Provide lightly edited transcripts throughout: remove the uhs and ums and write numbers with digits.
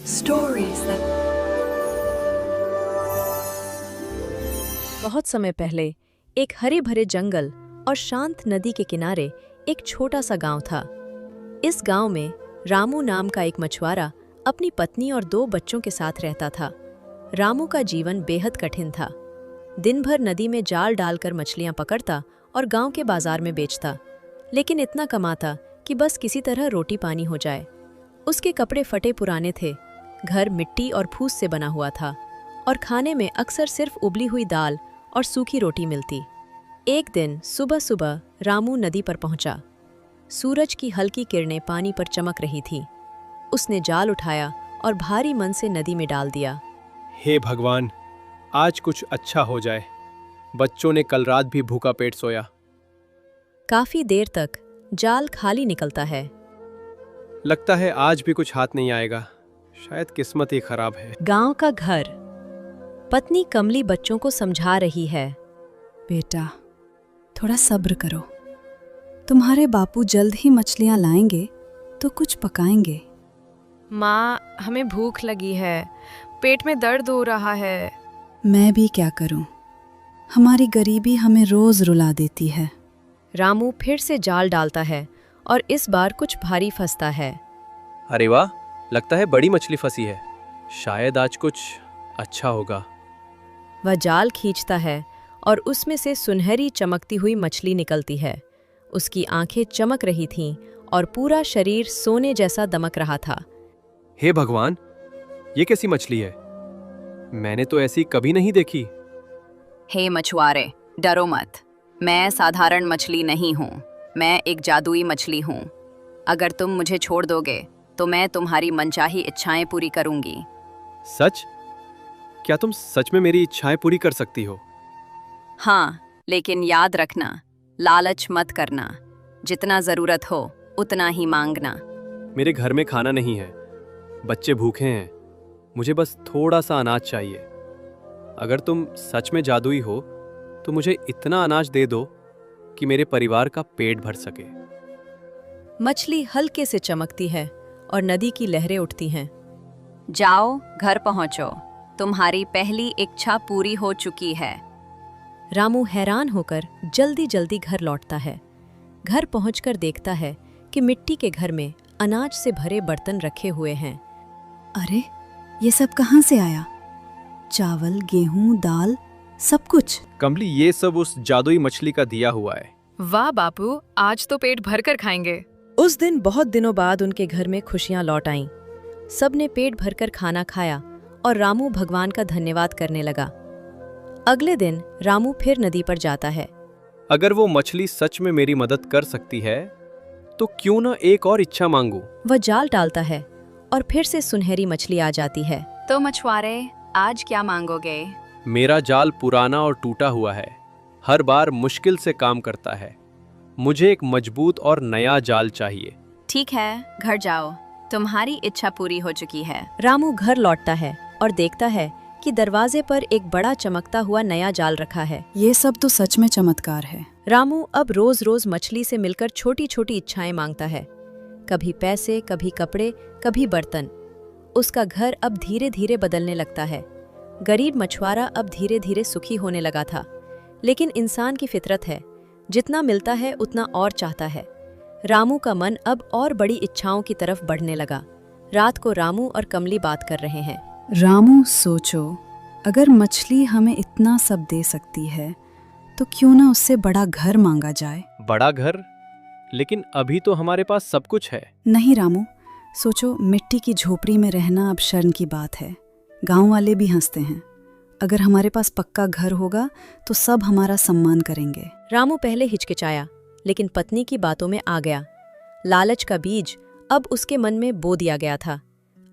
Stories that बहुत समय पहले एक हरे भरे जंगल और शांत नदी के किनारे एक छोटा सा गांव था। इस गांव में रामू नाम का एक मछुआरा अपनी पत्नी और 2 बच्चों के साथ रहता था। रामू का जीवन बेहद कठिन था। दिन भर नदी में जाल डालकर मछलियां पकड़ता और गांव के बाजार में बेचता, लेकिन इतना कमाता कि बस किसी तरह रोटी पानी हो जाए। उसके कपड़े फटे पुराने थे, घर मिट्टी और फूस से बना हुआ था और खाने में अक्सर सिर्फ उबली हुई दाल और सूखी रोटी मिलती। एक दिन सुबह सुबह रामू नदी पर पहुंचा। सूरज की हल्की किरणें पानी पर चमक रही थी। उसने जाल उठाया और भारी मन से नदी में डाल दिया। हे भगवान, आज कुछ अच्छा हो जाए। बच्चों ने कल रात भी भूखा पेट सोया। काफी देर तक जाल खाली निकलता है। लगता है आज भी कुछ हाथ नहीं आएगा। शायद किस्मत ही खराब है। गांव का घर। पत्नी कमली बच्चों को समझा रही है। बेटा, थोड़ा सब्र करो। तुम्हारे बापू जल्द ही मछलियां लाएंगे तो कुछ पकाएंगे। माँ, हमें भूख लगी है, पेट में दर्द हो रहा है। मैं भी क्या करूं? हमारी गरीबी हमें रोज रुला देती है। रामू फिर से जाल डालता है और इस बार कुछ भारी फंसता है। अरे वाह, लगता है बड़ी मछली फंसी है। शायद आज कुछ अच्छा होगा। वह जाल खींचता है और उसमें से सुनहरी चमकती हुई मछली निकलती है। उसकी आंखें चमक रही थीं और पूरा शरीर सोने जैसा दमक रहा था। हे भगवान, ये कैसी मछली है? मैंने तो ऐसी कभी नहीं देखी। हे मछुआरे, डरो मत। मैं साधारण मछली नहीं हूँ, मैं एक जादुई मछली हूँ। अगर तुम मुझे छोड़ दोगे तो मैं तुम्हारी मनचाही इच्छाएं पूरी करूंगी। सच? क्या तुम सच में मेरी इच्छाएं पूरी कर सकती हो? हाँ, लेकिन याद रखना, लालच मत करना। जितना जरूरत हो उतना ही मांगना। मेरे घर में खाना नहीं है, बच्चे भूखे हैं। मुझे बस थोड़ा सा अनाज चाहिए। अगर तुम सच में जादुई हो तो मुझे इतना अनाज दे दो कि मेरे परिवार का पेट भर सके। मछली हल्के से चमकती है और नदी की लहरें उठती हैं। जाओ, घर पहुंचो। तुम्हारी पहली इच्छा पूरी हो चुकी है। रामू हैरान होकर जल्दी जल्दी घर लौटता है। घर पहुंचकर देखता है कि मिट्टी के घर में अनाज से भरे बर्तन रखे हुए हैं। अरे, ये सब कहाँ से आया? चावल, गेहूं, दाल, सब कुछ। कमली, ये सब उस जादुई मछली का दिया हुआ है। वाह बापू, आज तो पेट भर कर खाएंगे। उस दिन बहुत दिनों बाद उनके घर में खुशियां लौट आईं। सबने पेट भरकर खाना खाया और रामू भगवान का धन्यवाद करने लगा। अगले दिन रामू फिर नदी पर जाता है। अगर वो मछली सच में मेरी मदद कर सकती है तो क्यों ना एक और इच्छा मांगू। वह जाल डालता है और फिर से सुनहरी मछली आ जाती है। तो मछुआरे, आज क्या मांगोगे? मेरा जाल पुराना और टूटा हुआ है, हर बार मुश्किल से काम करता है। मुझे एक मजबूत और नया जाल चाहिए। ठीक है, घर जाओ। तुम्हारी इच्छा पूरी हो चुकी है। रामू घर लौटता है और देखता है कि दरवाजे पर एक बड़ा चमकता हुआ नया जाल रखा है। ये सब तो सच में चमत्कार है। रामू अब रोज रोज मछली से मिलकर छोटी छोटी इच्छाएं मांगता है। कभी पैसे, कभी कपड़े, कभी बर्तन। उसका घर अब धीरे धीरे बदलने लगता है। गरीब मछुआरा अब धीरे धीरे सुखी होने लगा था। लेकिन इंसान की फितरत है, जितना मिलता है उतना और चाहता है। रामू का मन अब और बड़ी इच्छाओं की तरफ बढ़ने लगा। रात को रामू और कमली बात कर रहे हैं। रामू, सोचो, अगर मछली हमें इतना सब दे सकती है तो क्यों ना उससे बड़ा घर मांगा जाए। बड़ा घर? लेकिन अभी तो हमारे पास सब कुछ है। नहीं रामू, सोचो, मिट्टी की झोपड़ी में रहना अब शर्म की बात है। गांव वाले भी हंसते हैं। अगर हमारे पास पक्का घर होगा तो सब हमारा सम्मान करेंगे। रामू पहले हिचकिचाया, लेकिन पत्नी की बातों में आ गया। लालच का बीज अब उसके मन में बो दिया गया था।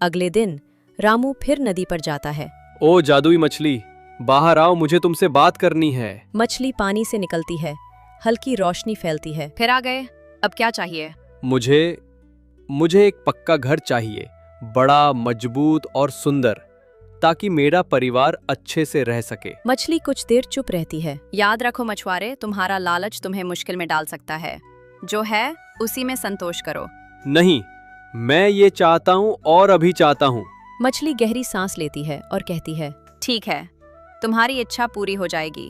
अगले दिन रामू फिर नदी पर जाता है। ओ जादुई मछली, बाहर आओ, मुझे तुमसे बात करनी है। मछली पानी से निकलती है, हल्की रोशनी फैलती है। फिर आ गए, अब क्या चाहिए? मुझे एक पक्का घर चाहिए, बड़ा, मजबूत और सुंदर, ताकि मेरा परिवार अच्छे से रह सके। मछली कुछ देर चुप रहती है। याद रखो मछुआरे, तुम्हारा लालच तुम्हें मुश्किल में डाल सकता है। जो है उसी में संतोष करो। नहीं, मैं ये चाहता हूँ और अभी चाहता हूँ। मछली गहरी सांस लेती है और कहती है, ठीक है, तुम्हारी इच्छा पूरी हो जाएगी,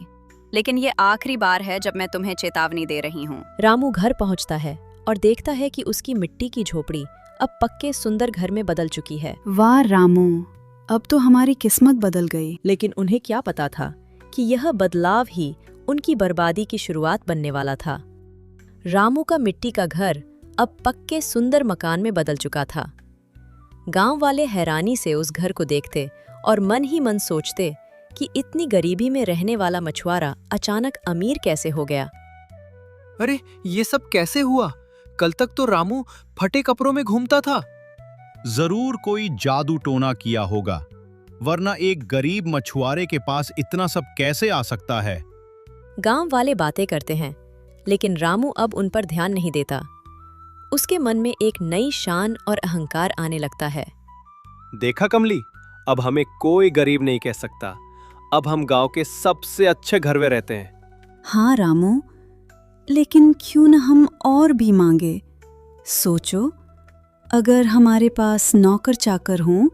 लेकिन ये आखिरी बार है जब मैं तुम्हें चेतावनी दे रही हूँ। रामू घर पहुंचता है और देखता है कि उसकी मिट्टी की झोपड़ी अब पक्के सुंदर घर में बदल चुकी है। वाह रामू, अब तो हमारी किस्मत बदल गई। लेकिन उन्हें क्या पता था कि यह बदलाव ही उनकी बर्बादी की शुरुआत बनने वाला था। रामू का मिट्टी का घर अब पक्के सुंदर मकान में बदल चुका था। गांव वाले हैरानी से उस घर को देखते और मन ही मन सोचते कि इतनी गरीबी में रहने वाला मछुआरा अचानक अमीर कैसे हो गया। अरे ये सब कैसे हुआ? कल तक तो रामू फटे कपड़ों में घूमता था। जरूर कोई जादू टोना किया होगा, वरना एक गरीब मछुआरे के पास इतना सब कैसे आ सकता है। गांव वाले बातें करते हैं, लेकिन रामू अब उन पर ध्यान नहीं देता। उसके मन में एक नई शान और अहंकार आने लगता है। देखा कमली, अब हमें कोई गरीब नहीं कह सकता। अब हम गांव के सबसे अच्छे घर में रहते हैं। हाँ रामू, लेकिन क्यों न हम और भी मांगे। सोचो, अगर हमारे पास नौकर चाकर हों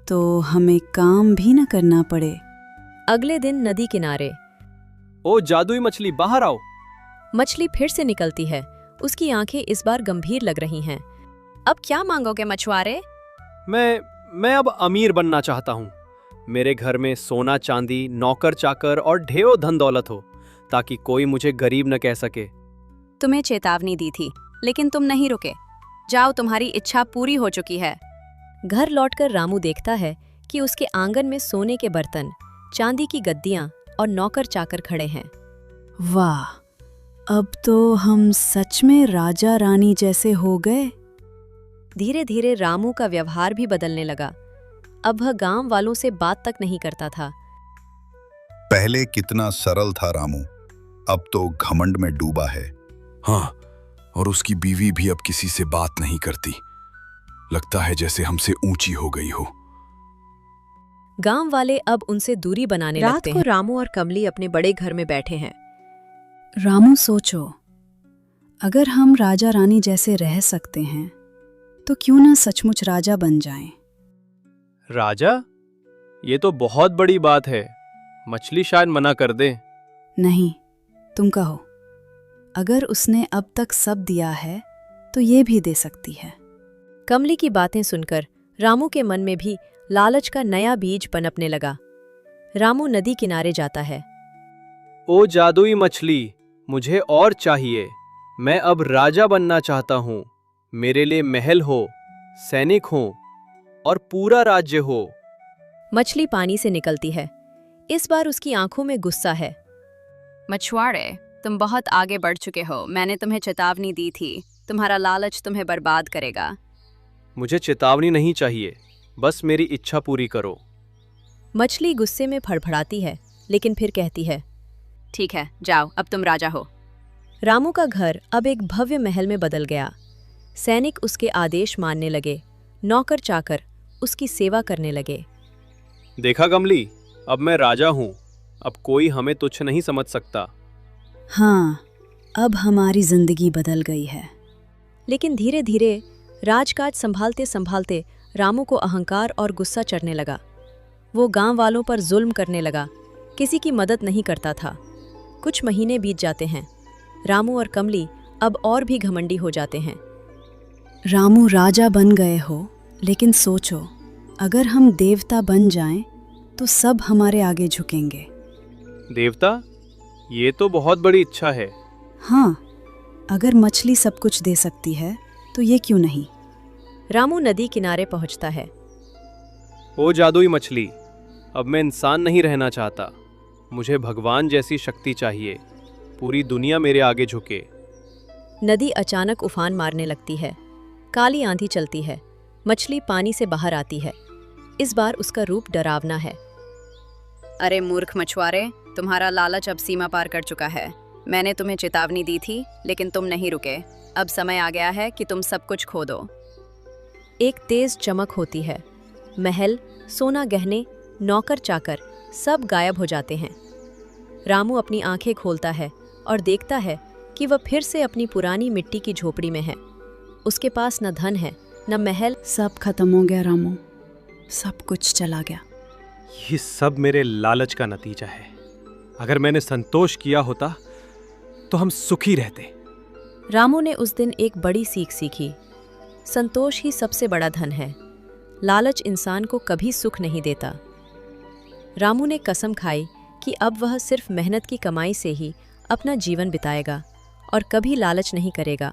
तो हमें काम भी न करना पड़े। अगले दिन नदी किनारे ओ जादुई मछली, बाहर आओ। मछली फिर से निकलती है। उसकी आंखें इस बार गंभीर लग रही हैं। अब क्या मांगोगे मछुआरे? मैं अब अमीर बनना चाहता हूँ। मेरे घर में सोना चांदी, नौकर चाकर और ढेरों धन दौलत हो, ताकि कोई मुझे गरीब न कह सके। तुम्हें चेतावनी दी थी, लेकिन तुम नहीं रुके। जाओ, तुम्हारी इच्छा पूरी हो चुकी है। घर लौटकर रामू देखता है कि उसके आंगन में सोने के बर्तन, चांदी की गद्दियां और नौकर चाकर खड़े हैं। वाह, अब तो हम सच में राजा रानी जैसे हो गए। धीरे धीरे रामू का व्यवहार भी बदलने लगा। अब वह गांव वालों से बात तक नहीं करता था। पहले कितना सरल था रामू, अब तो घमंड में डूबा है। हाँ, और उसकी बीवी भी अब किसी से बात नहीं करती। लगता है जैसे हमसे ऊंची हो गई हो। गांव वाले अब उनसे दूरी बनाने लगते हैं। रात को रामू और कमली अपने बड़े घर में बैठे हैं। रामू सोचो, अगर हम राजा रानी जैसे रह सकते हैं तो क्यों ना सचमुच राजा बन जाएं। राजा? ये तो बहुत बड़ी बात है। मछली शायद मना कर दे। नहीं, तुम कहो। अगर उसने अब तक सब दिया है तो ये भी दे सकती है। कमली की बातें सुनकर रामू के मन में भी लालच का नया बीज पनपने लगा। रामू नदी किनारे जाता है। ओ जादुई मछली, मुझे और चाहिए। मैं अब राजा बनना चाहता हूँ। मेरे लिए महल हो, सैनिक हो और पूरा राज्य हो। मछली पानी से निकलती है। इस बार उसकी आंखों में गुस्सा है। मछुआरे, तुम बहुत आगे बढ़ चुके हो। मैंने तुम्हें चेतावनी दी थी। तुम्हारा लालच तुम्हें बर्बाद करेगा। मुझे चेतावनी नहीं चाहिए, बस मेरी इच्छा पूरी करो। मछली गुस्से में फड़फड़ाती है, लेकिन फिर कहती है, ठीक है, जाओ, अब तुम राजा हो। रामू का घर अब एक भव्य महल में बदल गया। सैनिक उसके आदेश मानने लगे। नौकर चाकर उसकी सेवा करने लगे। देखा कमली, अब मैं राजा हूँ। अब कोई हमें तुच्छ नहीं समझ सकता। हाँ, अब हमारी जिंदगी बदल गई है। लेकिन धीरे धीरे राजकाज संभालते संभालते रामू को अहंकार और गुस्सा चढ़ने लगा। वो गांव वालों पर जुल्म करने लगा, किसी की मदद नहीं करता था। कुछ महीने बीत जाते हैं। रामू और कमली अब और भी घमंडी हो जाते हैं। रामू राजा बन गए हो, लेकिन सोचो, अगर हम देवता बन जाएं तो सब हमारे आगे झुकेंगे। देवता? ये तो बहुत बड़ी इच्छा है। हाँ, अगर मछली सब कुछ दे सकती है तो ये क्यों नहीं। रामू नदी किनारे पहुंचता है। ओ जादुई मछली, अब मैं इंसान नहीं रहना चाहता। मुझे भगवान जैसी शक्ति चाहिए। पूरी दुनिया मेरे आगे झुके। नदी अचानक उफान मारने लगती है। काली आंधी चलती है। मछली पानी से बाहर आती है। इस बार उसका रूप डरावना है। अरे मूर्ख मछुआरे, तुम्हारा लालच अब सीमा पार कर चुका है। मैंने तुम्हें चेतावनी दी थी, लेकिन तुम नहीं रुके। अब समय आ गया है कि तुम सब कुछ खो दो। एक तेज चमक होती है। महल, सोना गहने, नौकर चाकर सब गायब हो जाते हैं। रामू अपनी आंखें खोलता है और देखता है कि वह फिर से अपनी पुरानी मिट्टी की झोपड़ी में है। उसके पास न धन है, न महल। सब खत्म हो गया रामू। सब कुछ चला गया। ये सब मेरे लालच का नतीजा है। अगर मैंने संतोष किया होता तो हम सुखी रहते। रामू ने उस दिन एक बड़ी सीख सीखी। संतोष ही सबसे बड़ा धन है। लालच इंसान को कभी सुख नहीं देता। रामू ने कसम खाई कि अब वह सिर्फ मेहनत की कमाई से ही अपना जीवन बिताएगा और कभी लालच नहीं करेगा।